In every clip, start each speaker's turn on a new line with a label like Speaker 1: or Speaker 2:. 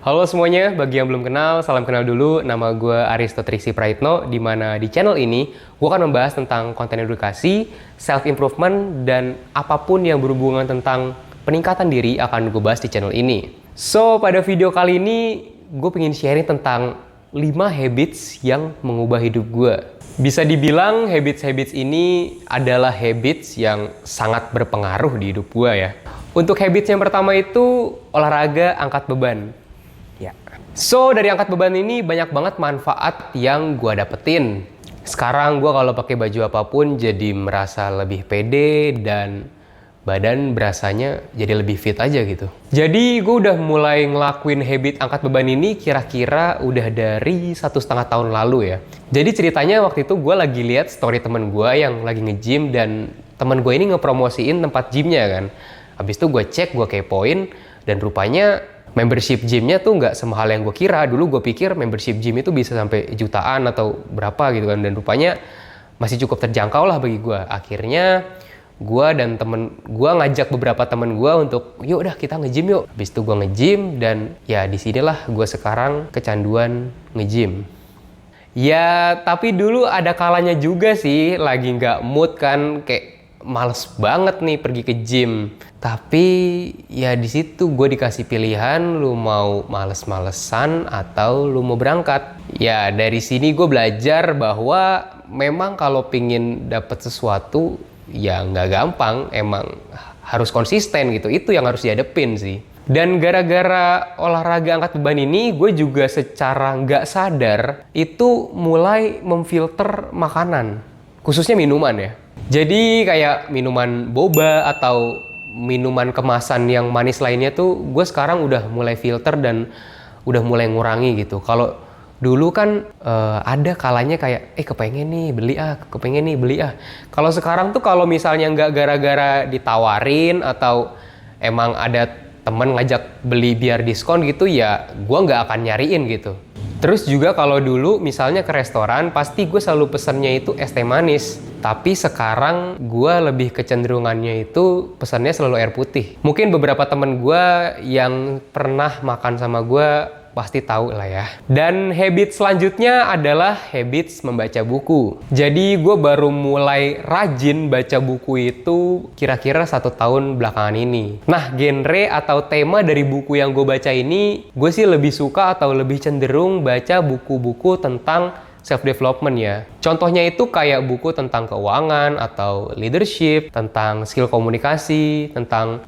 Speaker 1: Halo semuanya, bagi yang belum kenal, salam kenal dulu. Nama gue Aristo Triksi Praitno, di mana di channel ini gue akan membahas tentang konten edukasi, self-improvement, dan apapun yang berhubungan tentang peningkatan diri akan gue bahas di channel ini. So, pada video kali ini gue pengen sharing tentang 5 habits yang mengubah hidup gue. Bisa dibilang habits-habits ini adalah habits yang sangat berpengaruh di hidup gue ya. Untuk habits yang pertama itu olahraga angkat beban. Ya. So, dari angkat beban ini banyak banget manfaat yang gue dapetin. Sekarang gue kalau pakai baju apapun jadi merasa lebih pede dan badan berasanya jadi lebih fit aja gitu. Jadi gue udah mulai ngelakuin habit angkat beban ini kira-kira udah dari 1,5 tahun lalu ya. Jadi ceritanya waktu itu gue lagi lihat story temen gue yang lagi nge-gym dan temen gue ini ngepromosiin tempat gymnya kan. Habis itu gue cek, gue kepoin dan rupanya membership gymnya tuh nggak semahal yang gue kira. Dulu gue pikir membership gym itu bisa sampai jutaan atau berapa gitu kan. Dan rupanya masih cukup terjangkau lah bagi gue. Akhirnya gue dan temen gue ngajak beberapa temen gue untuk yuk udah kita nge-gym yuk. Habis itu gue nge-gym dan ya disinilah gue sekarang kecanduan nge-gym. Ya tapi dulu ada kalanya juga sih lagi nggak mood kan, kayak males banget nih pergi ke gym. Tapi ya di situ gue dikasih pilihan, lu mau males-malesan atau lu mau berangkat. Ya dari sini gue belajar bahwa memang kalau pingin dapet sesuatu ya nggak gampang, emang harus konsisten gitu. Itu yang harus dihadepin sih. Dan gara-gara olahraga angkat beban ini, gue juga secara nggak sadar itu mulai memfilter makanan, khususnya minuman ya. Jadi kayak minuman boba atau minuman kemasan yang manis lainnya tuh gue sekarang udah mulai filter dan udah mulai ngurangi gitu. Kalau dulu kan ada kalanya kayak kepengen nih beli ah. Kalau sekarang tuh kalau misalnya nggak gara-gara ditawarin atau emang ada temen ngajak beli biar diskon gitu ya gue nggak akan nyariin gitu. Terus juga kalau dulu misalnya ke restoran pasti gue selalu pesennya itu es teh manis. Tapi sekarang gue lebih kecenderungannya itu pesannya selalu air putih. Mungkin beberapa temen gue yang pernah makan sama gue pasti tahu lah ya. Dan habit selanjutnya adalah habits membaca buku. Jadi gue baru mulai rajin baca buku itu kira-kira 1 tahun belakangan ini. Nah, genre atau tema dari buku yang gue baca ini, gue sih lebih suka atau lebih cenderung baca buku-buku tentang self-development ya. Contohnya itu kayak buku tentang keuangan atau leadership, tentang skill komunikasi, tentang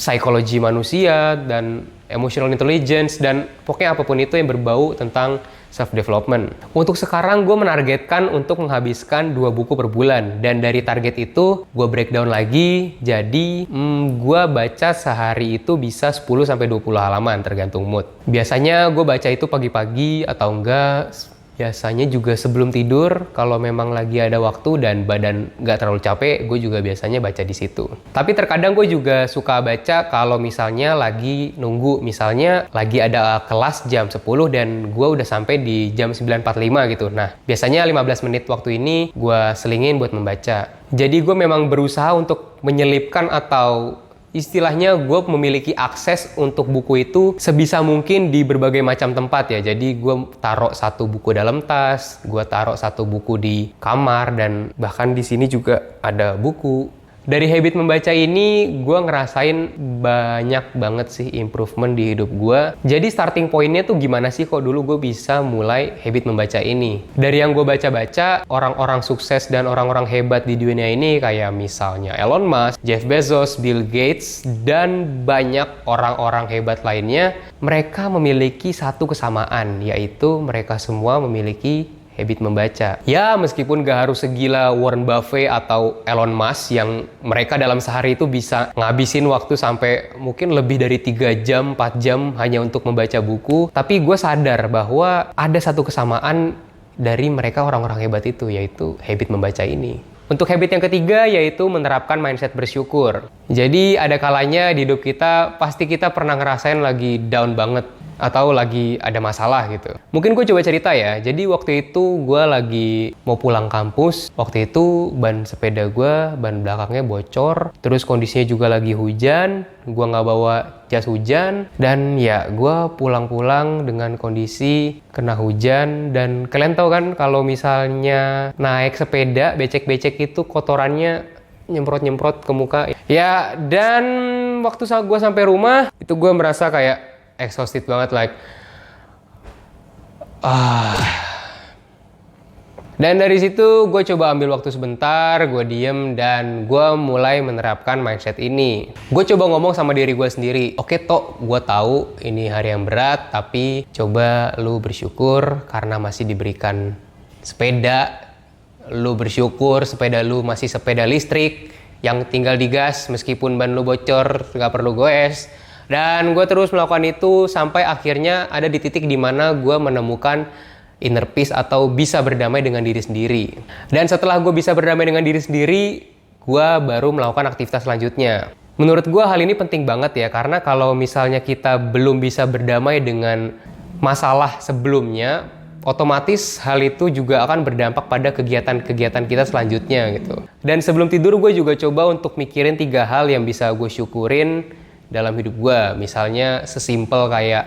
Speaker 1: psikologi manusia, dan emotional intelligence, dan pokoknya apapun itu yang berbau tentang self-development. Untuk sekarang gue menargetkan untuk menghabiskan 2 buku per bulan. Dan dari target itu gue breakdown lagi, jadi gue baca sehari itu bisa 10-20 halaman tergantung mood. Biasanya gue baca itu pagi-pagi atau enggak biasanya juga sebelum tidur kalau memang lagi ada waktu dan badan nggak terlalu capek, gue juga biasanya baca di situ. Tapi terkadang gue juga suka baca kalau misalnya lagi nunggu, misalnya lagi ada kelas jam 10 dan gue udah sampai di jam 9.45 gitu. Nah, biasanya 15 menit waktu ini gue selingin buat membaca. Jadi gue memang berusaha untuk menyelipkan atau istilahnya gue memiliki akses untuk buku itu sebisa mungkin di berbagai macam tempat ya. Jadi gue taruh 1 buku dalam tas, gue taruh 1 buku di kamar, dan bahkan di sini juga ada buku. Dari habit membaca ini gue ngerasain banyak banget sih improvement di hidup gue. Jadi starting pointnya tuh gimana sih kok dulu gue bisa mulai habit membaca ini. Dari yang gue baca-baca, orang-orang sukses dan orang-orang hebat di dunia ini kayak misalnya Elon Musk, Jeff Bezos, Bill Gates, dan banyak orang-orang hebat lainnya, mereka memiliki satu kesamaan, yaitu mereka semua memiliki habit membaca. Ya, meskipun gak harus segila Warren Buffett atau Elon Musk yang mereka dalam sehari itu bisa ngabisin waktu sampai mungkin lebih dari 3 jam, 4 jam hanya untuk membaca buku. Tapi gue sadar bahwa ada satu kesamaan dari mereka orang-orang hebat itu, yaitu habit membaca ini. Untuk habit yang ketiga yaitu menerapkan mindset bersyukur. Jadi ada kalanya di hidup kita pasti kita pernah ngerasain lagi down banget. atau lagi ada masalah gitu. Mungkin gue coba cerita ya. Jadi waktu itu gue lagi mau pulang kampus. Waktu itu ban sepeda gue, ban belakangnya bocor. Terus kondisinya juga lagi hujan. Gue nggak bawa jas hujan. Dan ya gue pulang-pulang dengan kondisi kena hujan. Dan kalian tahu kan kalau misalnya naik sepeda, becek-becek itu kotorannya nyemprot-nyemprot ke muka. Ya, dan waktu gue sampai rumah, itu gue merasa kayak exhausted banget, like Dan dari situ gue coba ambil waktu sebentar, gue diem, dan gue mulai menerapkan mindset ini. Gue coba ngomong sama diri gue sendiri, oke Tok, gue tahu ini hari yang berat, tapi coba lu bersyukur karena masih diberikan sepeda. Lu bersyukur sepeda lu masih sepeda listrik yang tinggal digas meskipun ban lu bocor, nggak perlu goes. Dan gue terus melakukan itu sampai akhirnya ada di titik dimana gue menemukan inner peace atau bisa berdamai dengan diri sendiri. Dan setelah gue bisa berdamai dengan diri sendiri, gue baru melakukan aktivitas selanjutnya. Menurut gue hal ini penting banget ya, karena kalau misalnya kita belum bisa berdamai dengan masalah sebelumnya, otomatis hal itu juga akan berdampak pada kegiatan-kegiatan kita selanjutnya gitu. Dan sebelum tidur gue juga coba untuk mikirin 3 hal yang bisa gue syukurin dalam hidup gue. Misalnya sesimpel kayak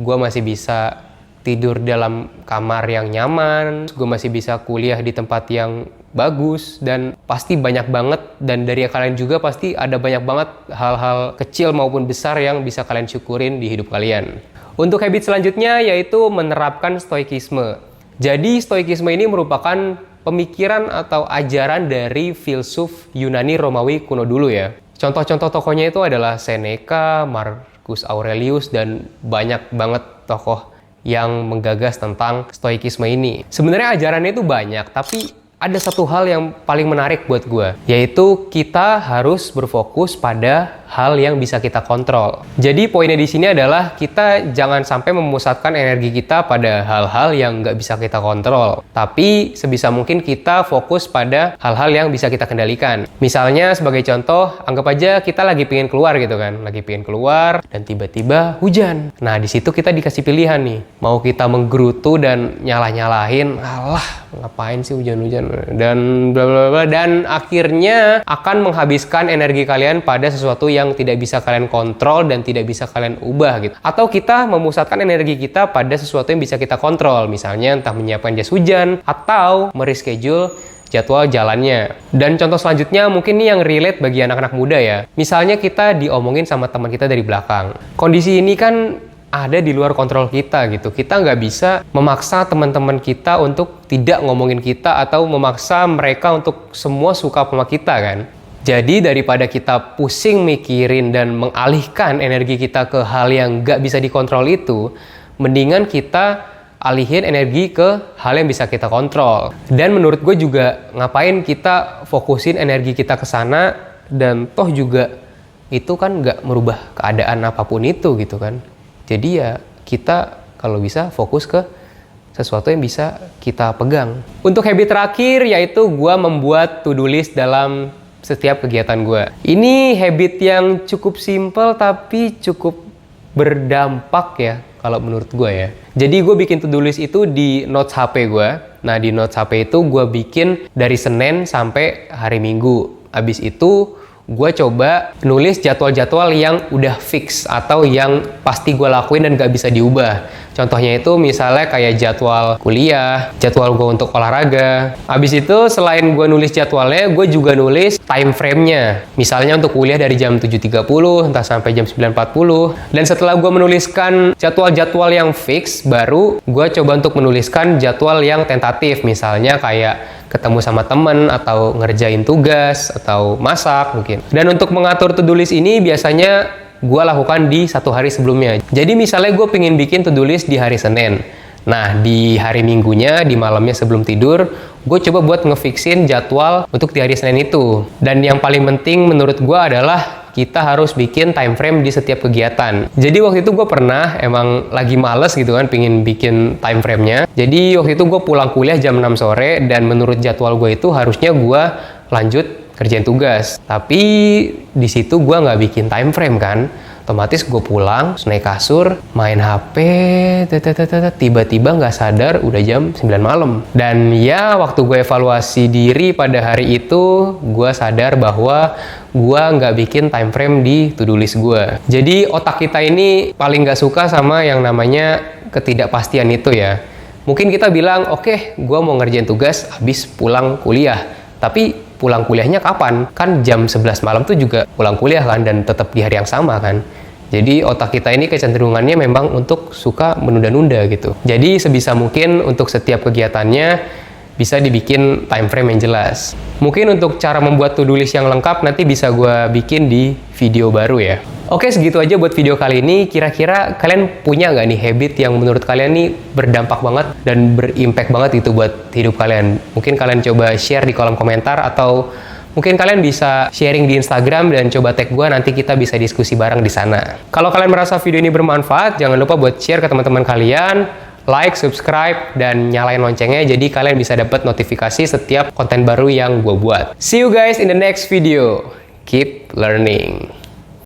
Speaker 1: gue masih bisa tidur dalam kamar yang nyaman, gue masih bisa kuliah di tempat yang bagus, dan pasti banyak banget, dan dari kalian juga pasti ada banyak banget hal-hal kecil maupun besar yang bisa kalian syukurin di hidup kalian. Untuk habit selanjutnya yaitu menerapkan stoikisme. Jadi stoikisme ini merupakan pemikiran atau ajaran dari filsuf Yunani Romawi kuno dulu ya. Contoh-contoh tokohnya itu adalah Seneca, Marcus Aurelius, dan banyak banget tokoh yang menggagas tentang stoikisme ini. Sebenarnya ajarannya itu banyak, tapi ada satu hal yang paling menarik buat gue, yaitu kita harus berfokus pada hal yang bisa kita kontrol. Jadi poinnya di sini adalah kita jangan sampai memusatkan energi kita pada hal-hal yang nggak bisa kita kontrol. Tapi sebisa mungkin kita fokus pada hal-hal yang bisa kita kendalikan. Misalnya sebagai contoh, anggap aja kita lagi pengen keluar gitu kan. Lagi pengen keluar dan tiba-tiba hujan. Nah di situ kita dikasih pilihan nih. Mau kita menggerutu dan nyalah-nyalahin, alah ngapain sih hujan-hujan, dan bla bla bla, dan akhirnya akan menghabiskan energi kalian pada sesuatu yang tidak bisa kalian kontrol dan tidak bisa kalian ubah gitu. Atau kita memusatkan energi kita pada sesuatu yang bisa kita kontrol, misalnya entah menyiapkan jas hujan atau mereschedule jadwal jalannya. Dan contoh selanjutnya mungkin ini yang relate bagi anak-anak muda ya. Misalnya kita diomongin sama teman kita dari belakang. Kondisi ini kan ada di luar kontrol kita gitu. Kita nggak bisa memaksa teman-teman kita untuk tidak ngomongin kita atau memaksa mereka untuk semua suka sama kita kan. Jadi daripada kita pusing mikirin dan mengalihkan energi kita ke hal yang nggak bisa dikontrol itu, mendingan kita alihin energi ke hal yang bisa kita kontrol. Dan menurut gue juga ngapain kita fokusin energi kita ke sana, dan toh juga itu kan nggak merubah keadaan apapun itu gitu kan. Jadi ya kita kalau bisa fokus ke sesuatu yang bisa kita pegang. Untuk habit terakhir yaitu gue membuat to-do list dalam setiap kegiatan gue. Ini habit yang cukup simple tapi cukup berdampak ya kalau menurut gue ya. Jadi gue bikin to-do list itu di notes HP gue. Nah di notes HP itu gue bikin dari Senin sampai hari Minggu. Abis itu gue coba nulis jadwal-jadwal yang udah fix atau yang pasti gue lakuin dan gak bisa diubah. Contohnya itu misalnya kayak jadwal kuliah, jadwal gue untuk olahraga. Habis itu selain gue nulis jadwalnya, gue juga nulis time frame-nya. Misalnya untuk kuliah dari jam 7.30 entah sampai jam 9.40. Dan setelah gue menuliskan jadwal-jadwal yang fix, baru gue coba untuk menuliskan jadwal yang tentatif. Misalnya kayak ketemu sama temen atau ngerjain tugas atau masak mungkin. Dan untuk mengatur to-do list ini biasanya gue lakukan di 1 hari sebelumnya. Jadi misalnya gue pengen bikin to-do list di hari Senin. Nah di hari Minggunya, di malamnya sebelum tidur, gue coba buat ngefixin jadwal untuk di hari Senin itu. Dan yang paling penting menurut gue adalah kita harus bikin time frame di setiap kegiatan. Jadi waktu itu gue pernah emang lagi males gitu kan, pengen bikin time frame-nya. Jadi waktu itu gue pulang kuliah jam 6 sore dan menurut jadwal gue itu harusnya gue lanjut kerjain tugas. Tapi di situ gue nggak bikin time frame kan. Otomatis gue pulang, terus naik kasur, main HP, tiba-tiba nggak sadar udah jam 9 malam. Dan ya waktu gue evaluasi diri pada hari itu, gue sadar bahwa gue nggak bikin time frame di to-do list gue. Jadi otak kita ini paling nggak suka sama yang namanya ketidakpastian itu ya. Mungkin kita bilang, oke, gue mau ngerjain tugas habis pulang kuliah. Tapi pulang kuliahnya kapan? Kan jam 11 malam tuh juga pulang kuliah kan, dan tetap di hari yang sama kan. Jadi otak kita ini kecenderungannya memang untuk suka menunda-nunda gitu. Jadi sebisa mungkin untuk setiap kegiatannya bisa dibikin time frame yang jelas. Mungkin untuk cara membuat to-do list yang lengkap nanti bisa gue bikin di video baru ya. Oke, segitu aja buat video kali ini. Kira-kira kalian punya nggak nih habit yang menurut kalian nih berdampak banget dan berimpact banget gitu buat hidup kalian? Mungkin kalian coba share di kolom komentar, atau mungkin kalian bisa sharing di Instagram dan coba tag gue, nanti kita bisa diskusi bareng di sana. Kalau kalian merasa video ini bermanfaat, jangan lupa buat share ke teman-teman kalian, like, subscribe, dan nyalain loncengnya jadi kalian bisa dapat notifikasi setiap konten baru yang gue buat. See you guys in the next video. Keep learning.